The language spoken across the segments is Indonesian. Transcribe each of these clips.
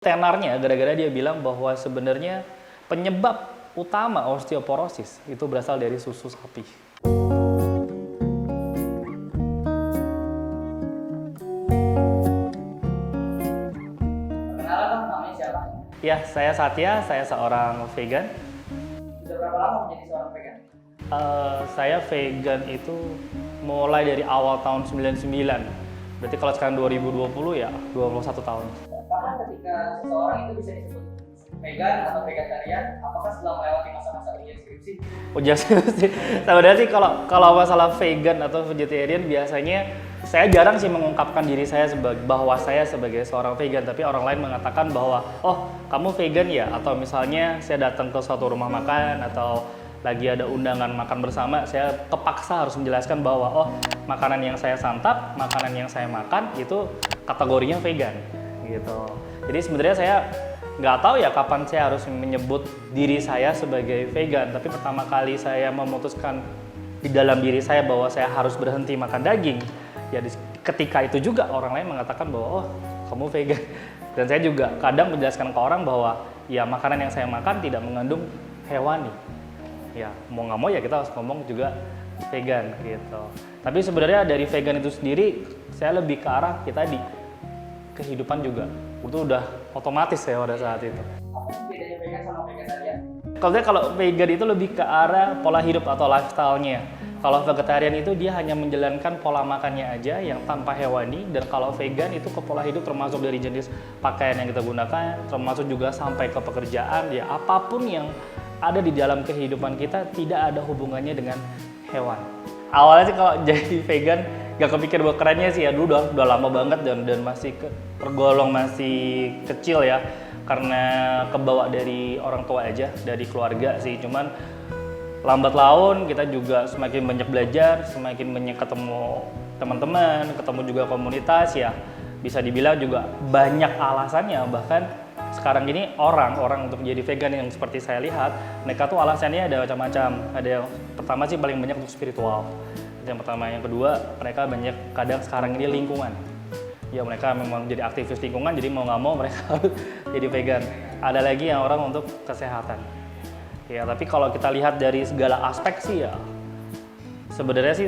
Tenarnya gara-gara dia bilang bahwa sebenarnya penyebab utama osteoporosis itu berasal dari susu sapi. Perkenalan dong, namanya siapa? Ya, saya Satya, saya seorang vegan. Sudah berapa lama menjadi seorang vegan? Saya vegan itu mulai dari awal tahun 99. Berarti kalau sekarang 2020 ya 21 tahun. Kapan ketika seseorang itu bisa disebut vegan atau vegetarian? Apakah setelah melewati masa-masa ujian skripsi? Ujian sih. Sebenarnya sih kalau masalah vegan atau vegetarian biasanya saya jarang sih mengungkapkan diri saya bahwa saya sebagai seorang vegan, tapi orang lain mengatakan bahwa oh kamu vegan ya, atau misalnya saya datang ke suatu rumah makan atau lagi ada undangan makan bersama, saya kepaksa harus menjelaskan bahwa oh makanan yang saya santap, makanan yang saya makan itu kategorinya vegan gitu. Jadi sebenarnya saya nggak tahu ya kapan saya harus menyebut diri saya sebagai vegan, tapi pertama kali saya memutuskan di dalam diri saya bahwa saya harus berhenti makan daging, ya ketika itu juga orang lain mengatakan bahwa oh kamu vegan. Dan saya juga kadang menjelaskan ke orang bahwa ya makanan yang saya makan tidak mengandung hewani. Ya mau nggak mau ya kita harus ngomong juga vegan gitu. Tapi sebenarnya dari vegan itu sendiri saya lebih ke arah kita di kehidupan juga itu udah otomatis ya pada saat itu. Apa sih bedanya vegan sama vegetarian? Kalau vegan itu lebih ke arah pola hidup atau lifestyle-nya. Kalau vegetarian itu dia hanya menjalankan pola makannya aja yang tanpa hewani, dan kalau vegan itu ke pola hidup termasuk dari jenis pakaian yang kita gunakan, termasuk juga sampai ke pekerjaan, ya apapun yang ada di dalam kehidupan kita tidak ada hubungannya dengan hewan. Awalnya sih kalau jadi vegan gak kepikir bahwa kerennya sih ya, dulu udah lama banget dan masih tergolong masih kecil ya, karena kebawa dari orang tua aja, dari keluarga sih. Cuman lambat laun kita juga semakin banyak belajar, semakin banyak ketemu teman-teman, ketemu juga komunitas, ya bisa dibilang juga banyak alasannya. Bahkan sekarang ini orang untuk menjadi vegan yang seperti saya lihat, mereka tuh alasannya ada macam-macam. Ada yang pertama sih paling banyak untuk spiritual. Yang pertama, yang kedua mereka banyak kadang sekarang ini lingkungan. Ya mereka memang jadi aktivis lingkungan, jadi mau nggak mau mereka harus jadi vegan. Ada lagi yang orang untuk kesehatan. Ya tapi kalau kita lihat dari segala aspek sih ya sebenarnya sih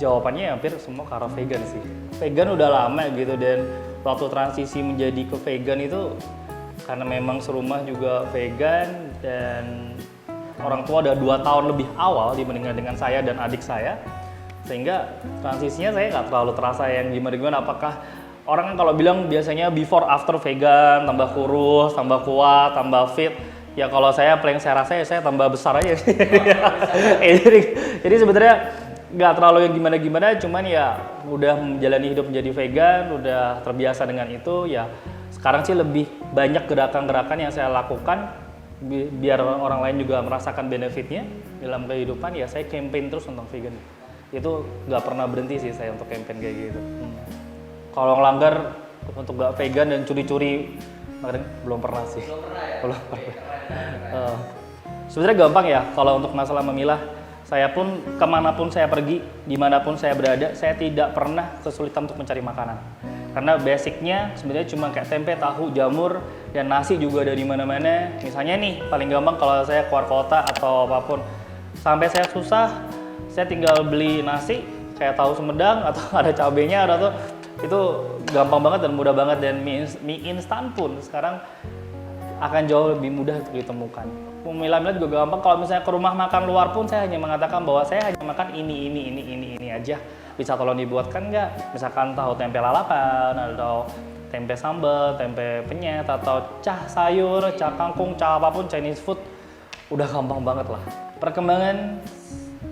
jawabannya hampir semua ke arah vegan sih. Vegan udah lama gitu, dan waktu transisi menjadi ke vegan itu karena memang serumah juga vegan dan orang tua ada 2 tahun lebih awal dibandingkan dengan saya dan adik saya, sehingga transisinya saya nggak terlalu terasa yang gimana-gimana. Apakah orang kan kalau bilang biasanya before after vegan tambah kurus, tambah kuat, tambah fit. Ya kalau saya paling saya rasa ya saya tambah besar aja. jadi sebenarnya nggak terlalu yang gimana-gimana, cuman ya udah menjalani hidup menjadi vegan, udah terbiasa dengan itu ya. Sekarang sih lebih banyak gerakan-gerakan yang saya lakukan biar orang lain juga merasakan benefitnya dalam kehidupan. Ya saya campaign terus tentang vegan. Itu nggak pernah berhenti sih saya untuk campaign kayak gitu. Kalau ngelanggar untuk nggak vegan dan curi-curi, belum pernah sih. Belum pernah ya? Belum pernah. Sebenarnya gampang ya kalau untuk masalah memilah. Saya pun kemanapun saya pergi, dimanapun saya berada, saya tidak pernah kesulitan untuk mencari makanan. Karena basicnya sebenarnya cuma kayak tempe, tahu, jamur, dan nasi juga ada di mana-mana. Misalnya nih paling gampang kalau saya keluar kota atau apapun, sampai saya susah, saya tinggal beli nasi kayak tahu Sumedang atau ada cabenya, atau itu gampang banget dan mudah banget. Dan mie instan pun sekarang akan jauh lebih mudah untuk ditemukan. Memilah-milah juga gampang. Kalau misalnya ke rumah makan luar pun saya hanya mengatakan bahwa saya hanya makan ini aja. Bisa tolong dibuatkan nggak? Misalkan tahu tempe lalapan, atau tempe sambal, tempe penyet, atau cah sayur, cah kangkung, cah apapun Chinese food. Udah gampang banget lah. Perkembangan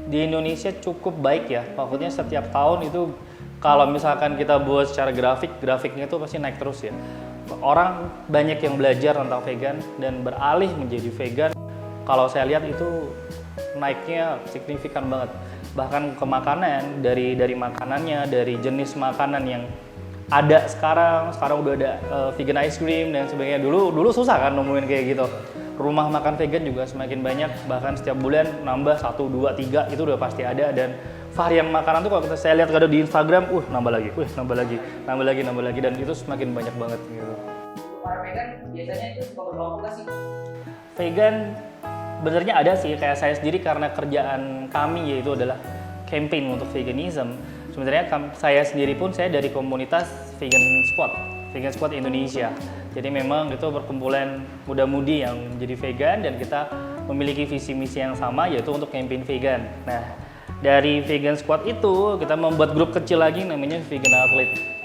di Indonesia cukup baik ya. Maksudnya setiap tahun itu kalau misalkan kita buat secara grafiknya itu pasti naik terus ya. Orang banyak yang belajar tentang vegan dan beralih menjadi vegan. Kalau saya lihat itu naiknya signifikan banget. Bahkan ke makanan, dari makanannya, dari jenis makanan yang ada sekarang udah ada vegan ice cream dan sebagainya. Dulu susah kan nemuin kayak gitu. Rumah makan vegan juga semakin banyak, bahkan setiap bulan nambah 1, 2, 3 itu udah pasti ada. Dan varian makanan tuh kalau saya lihat di Instagram, nambah lagi, dan itu semakin banyak banget gitu. para vegan biasanya itu suka berkelompok nggak sih? Vegan benernya ada sih, kayak saya sendiri karena kerjaan kami yaitu adalah campaign untuk veganism. Sebenarnya saya sendiri pun saya dari komunitas Vegan Squad Indonesia. Jadi memang itu perkumpulan muda-mudi yang jadi vegan dan kita memiliki visi misi yang sama yaitu untuk campaign vegan. Nah, dari Vegan Squad itu kita membuat grup kecil lagi namanya Vegan Athlete.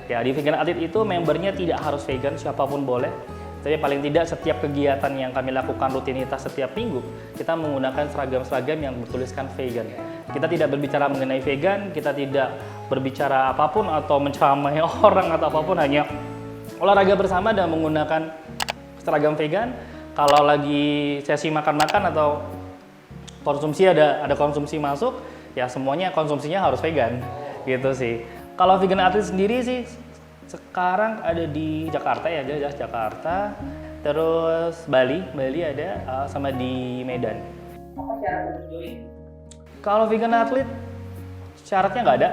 Ya, di Vegan Athlete itu membernya tidak harus vegan, siapapun boleh. Tapi paling tidak setiap kegiatan yang kami lakukan rutinitas setiap minggu, kita menggunakan seragam-seragam yang bertuliskan vegan. Kita tidak berbicara mengenai vegan, kita tidak berbicara apapun atau menceramai orang atau apapun, hanya olahraga bersama dan menggunakan seragam vegan. Kalau lagi sesi makan-makan atau konsumsi ada konsumsi masuk, ya semuanya konsumsinya harus vegan, gitu sih. Kalau Vegan Athlete sendiri sih sekarang ada di Jakarta ya, Jakarta, terus Bali ada, sama di Medan. Apa syarat untuk join? Kalau Vegan Athlete syaratnya nggak ada,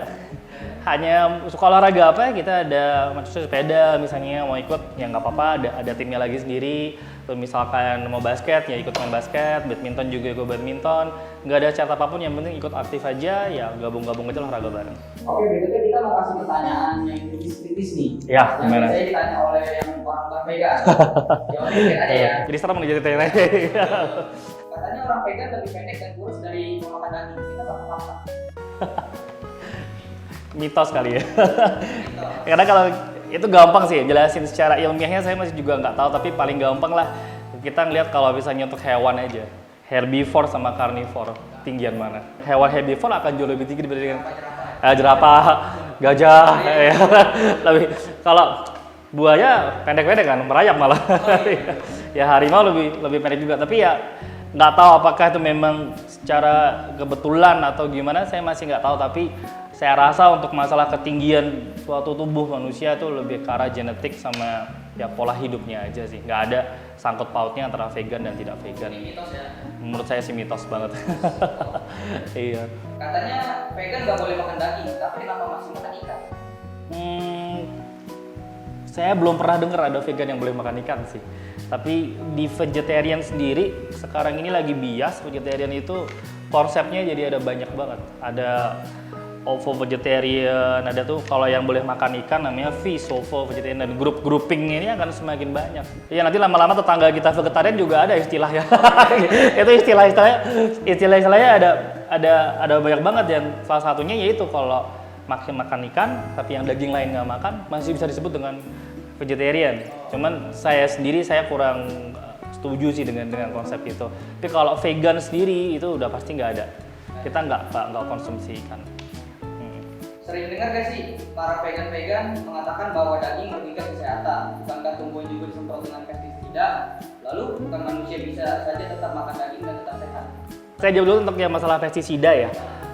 hanya suka olahraga apa ya, kita ada maksudnya sepeda misalnya mau ikut ya nggak apa-apa, ada timnya lagi sendiri. Terus misalkan mau basket ya ikut main basket, badminton juga ikut badminton, nggak ada syarat apapun, yang penting ikut aktif aja ya, gabung-gabung aja olahraga bareng. Oke, berikutnya kita mau kasih pertanyaan yang kritis nih. Ya, yang gimana? biasanya ditanya oleh yang orang bukan vegan. Jawabnya vegan aja ya. Jadi serem nih jadi tanya. Katanya orang vegan lebih pendek dan kurus dari memakan daging. Kita nggak apa-apa. Mitos kali ya. Karena kalau itu gampang sih jelasin secara ilmiahnya, saya masih juga nggak tahu, tapi paling gampang lah kita ngelihat kalau misalnya untuk hewan aja, herbivore sama carnivore, tinggian mana? Hewan herbivore akan jauh lebih tinggi dibandingkan jerapah, gajah, ya. Lebih kalau buaya pendek-pendek kan, merayap malah. Ya harimau lebih pendek juga, tapi ya nggak tahu apakah itu memang secara kebetulan atau gimana, saya masih nggak tahu. Tapi saya rasa untuk masalah ketinggian suatu tubuh manusia itu lebih ke arah genetik sama ya pola hidupnya aja sih. Nggak ada sangkut pautnya antara vegan dan tidak vegan. Ini mitos ya. Menurut saya sih mitos banget. Iya. Katanya vegan nggak boleh makan daging, tapi kenapa masih makan ikan? Saya belum pernah dengar ada vegan yang boleh makan ikan sih. Tapi di vegetarian sendiri sekarang ini lagi bias. Vegetarian itu konsepnya jadi ada banyak banget. Ada ovo vegetarian, ada tuh kalau yang boleh makan ikan namanya fish ovo vegetarian, dan grouping ini akan semakin banyak. Ya nanti lama-lama tetangga kita vegetarian juga ada istilahnya. Itu istilahnya ada banyak banget, dan salah satunya yaitu kalau makan ikan tapi yang daging lain nggak makan masih bisa disebut dengan vegetarian. Cuman saya sendiri saya kurang setuju sih dengan konsep itu. Tapi kalau vegan sendiri itu udah pasti nggak ada. Kita nggak konsumsi ikan. Sering dengar gak sih para vegan mengatakan bahwa daging merugikan kesehatan, bukankah tumbuhan juga disemprot dengan pestisida, lalu bukan manusia bisa saja tetap makan daging dan tetap sehat? Saya jawab dulu untuk yang masalah pestisida ya.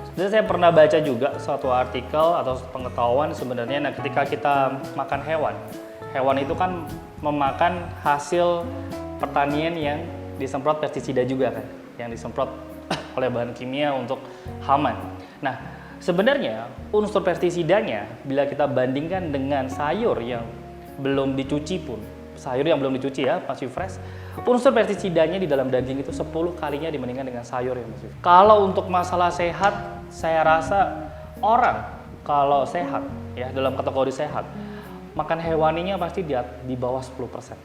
Sebenarnya saya pernah baca juga suatu artikel atau pengetahuan sebenarnya, nah ketika kita makan hewan itu kan memakan hasil pertanian yang disemprot pestisida juga kan, yang disemprot oleh bahan kimia untuk hama. Nah, sebenarnya unsur pestisidanya bila kita bandingkan dengan sayur yang belum dicuci pun, sayur yang belum dicuci ya, masih fresh, unsur pestisidanya di dalam daging itu 10 kalinya dibandingkan dengan sayur yang masih. Kalau untuk masalah sehat, saya rasa orang kalau sehat ya, dalam kategori sehat, makan hewaninya pasti di bawah 10%.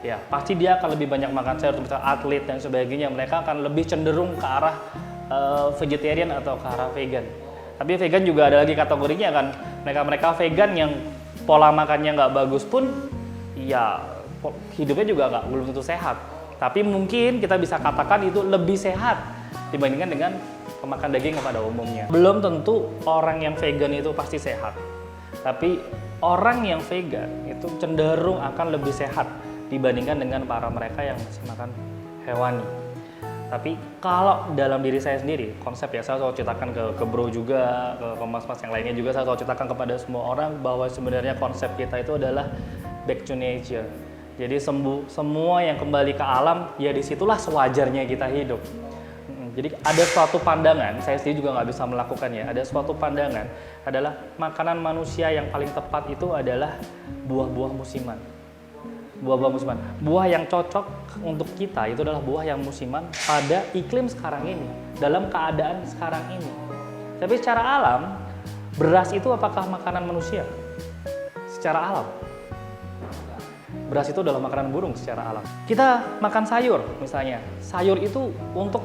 Ya, pasti dia akan lebih banyak makan sayur, misalnya atlet dan sebagainya, mereka akan lebih cenderung ke arah vegetarian atau ke arah vegan. Tapi vegan juga ada lagi kategorinya kan, mereka vegan yang pola makannya nggak bagus pun ya hidupnya juga belum tentu sehat. Tapi mungkin kita bisa katakan itu lebih sehat dibandingkan dengan pemakan daging pada umumnya. Belum tentu orang yang vegan itu pasti sehat, tapi orang yang vegan itu cenderung akan lebih sehat dibandingkan dengan para mereka yang masih makan hewani. Tapi kalau dalam diri saya sendiri, konsep ya saya selalu ceritakan ke bro juga, ke mas-mas yang lainnya juga, saya selalu ceritakan kepada semua orang bahwa sebenarnya konsep kita itu adalah back to nature. Jadi semua yang kembali ke alam, ya disitulah sewajarnya kita hidup. Jadi ada suatu pandangan, saya sendiri juga nggak bisa melakukannya, ada suatu pandangan adalah makanan manusia yang paling tepat itu adalah buah-buah musiman. Buah-buah musiman. Buah yang cocok untuk kita itu adalah buah yang musiman pada iklim sekarang ini, dalam keadaan sekarang ini. Tapi secara alam, beras itu apakah makanan manusia? Secara alam. Beras itu adalah makanan burung secara alam. Kita makan sayur misalnya. Sayur itu untuk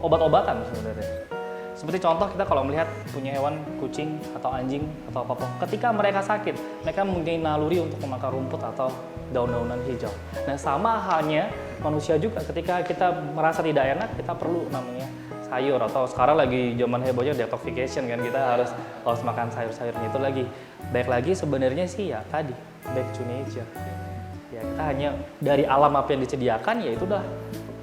obat-obatan sebenarnya. Seperti contoh kita kalau melihat punya hewan kucing atau anjing atau apapun, ketika mereka sakit, mereka mempunyai naluri untuk memakan rumput atau daun-daunan hijau. Nah sama halnya manusia juga, ketika kita merasa tidak enak, kita perlu namanya sayur, atau sekarang lagi zaman hebohnya detoxification kan, kita harus makan sayur-sayurnya itu lagi. Baik lagi sebenarnya sih ya tadi, back to nature. Ya kita hanya dari alam apa yang disediakan, ya itu udah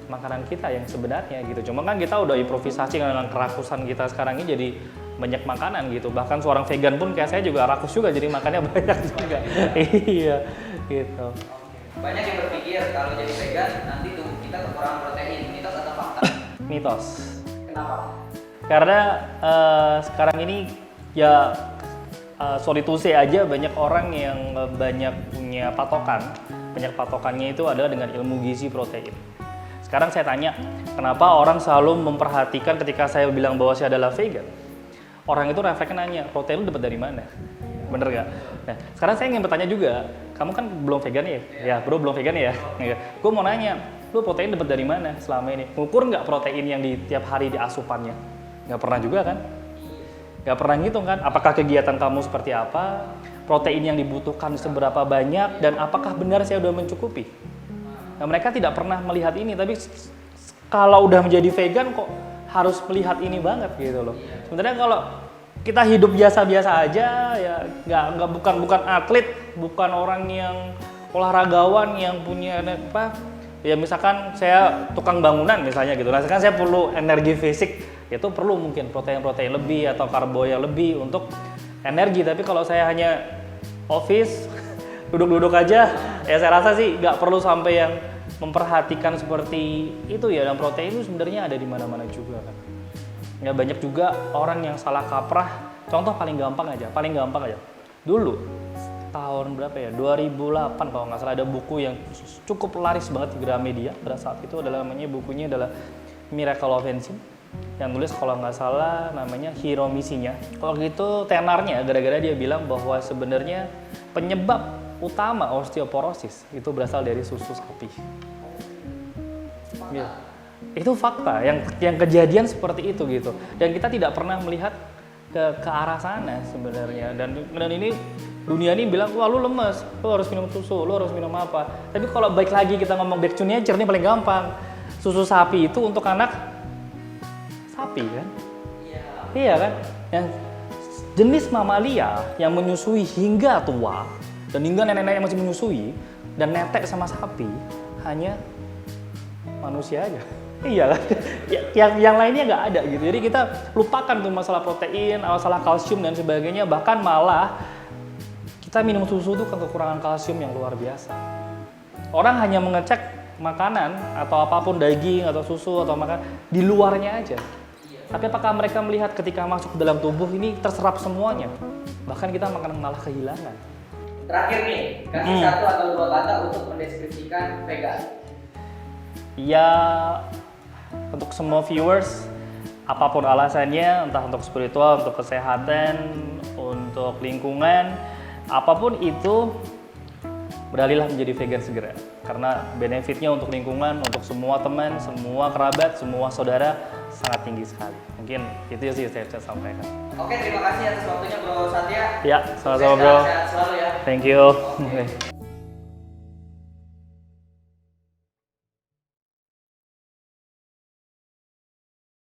makanan kita yang sebenarnya gitu. Cuma kan kita udah improvisasi dengan kerakusan kita sekarang ini jadi banyak makanan gitu. Bahkan seorang vegan pun kayak saya juga rakus juga, jadi makannya banyak juga. Iya, gitu. Banyak yang berpikir kalau jadi vegan nanti tubuh kita kekurangan protein. Mitos atau fakta? Mitos. Kenapa? Karena sekarang ini ya sorry to say aja, banyak orang yang banyak punya patokan. Banyak patokannya itu adalah dengan ilmu gizi protein. Sekarang saya tanya, kenapa orang selalu memperhatikan ketika saya bilang bahwa saya adalah vegan? Orang itu refleksnya nanya, protein lu dapat dari mana? Bener gak? Nah, sekarang saya ingin bertanya juga, kamu kan belum vegan ya? Ya, bro belum vegan ya? Gue mau nanya, lu protein dapat dari mana selama ini? Ukur nggak protein yang di tiap hari di asupannya? Nggak pernah juga kan? Nggak pernah ngitung kan? Apakah kegiatan kamu seperti apa? Protein yang dibutuhkan seberapa banyak? Dan apakah benar saya udah mencukupi? Nah, mereka tidak pernah melihat ini, tapi kalau udah menjadi vegan kok harus melihat ini banget gitu loh. Sebenarnya kalau kita hidup biasa-biasa aja ya, bukan atlet, bukan orang yang olahragawan yang punya apa, ya misalkan saya tukang bangunan misalnya gitu. Nah, kan saya perlu energi fisik, itu perlu mungkin protein lebih atau karbo yang lebih untuk energi. Tapi kalau saya hanya office duduk-duduk aja, ya saya rasa sih nggak perlu sampai yang memperhatikan seperti itu ya. Dan protein itu sebenarnya ada di mana-mana juga kan. Ya banyak juga orang yang salah kaprah. Contoh paling gampang aja. Dulu tahun berapa ya? 2008 kalau nggak salah, ada buku yang cukup laris banget di Gramedia pada saat itu, adalah namanya bukunya adalah Miracle of Enzym. Yang nulis kalau nggak salah namanya Hiro Misinya. Kalau gitu tenarnya gara-gara dia bilang bahwa sebenarnya penyebab utama osteoporosis itu berasal dari susu sapi. Ya. Itu fakta yang kejadian seperti itu gitu. Dan kita tidak pernah melihat ke arah sana sebenarnya. Dan ini dunia ini bilang, wah lu lemes, lu harus minum susu, lu harus minum apa. Tapi kalau baik lagi kita ngomong back to nature, ini paling gampang. Susu sapi itu untuk anak sapi kan? Iya kan? Yang jenis mamalia yang menyusui hingga tua, dan hingga nenek-nenek yang masih menyusui dan netek sama sapi hanya manusia aja. Iya kan? yang lainnya nggak ada gitu. Jadi kita lupakan tuh masalah protein, masalah kalsium dan sebagainya. Bahkan malah kita minum susu tuh kekurangan kalsium yang luar biasa. Orang hanya mengecek makanan atau apapun, daging atau susu atau makan di luarnya aja. Tapi apakah mereka melihat ketika masuk ke dalam tubuh ini terserap semuanya? Bahkan kita malah kehilangan. Terakhir nih, kasih satu atau dua kata untuk mendeskripsikan vegan. Ya, untuk semua viewers, apapun alasannya, entah untuk spiritual, untuk kesehatan, untuk lingkungan, apapun itu, beralihlah menjadi vegan segera. Karena benefitnya untuk lingkungan, untuk semua teman, semua kerabat, semua saudara sangat tinggi sekali. Mungkin itu sih saya bisa sampaikan. Oke, terima kasih atas waktunya Bro Satya. Ya, sama-sama Bro. Sehat selalu ya. Thank you. Oke.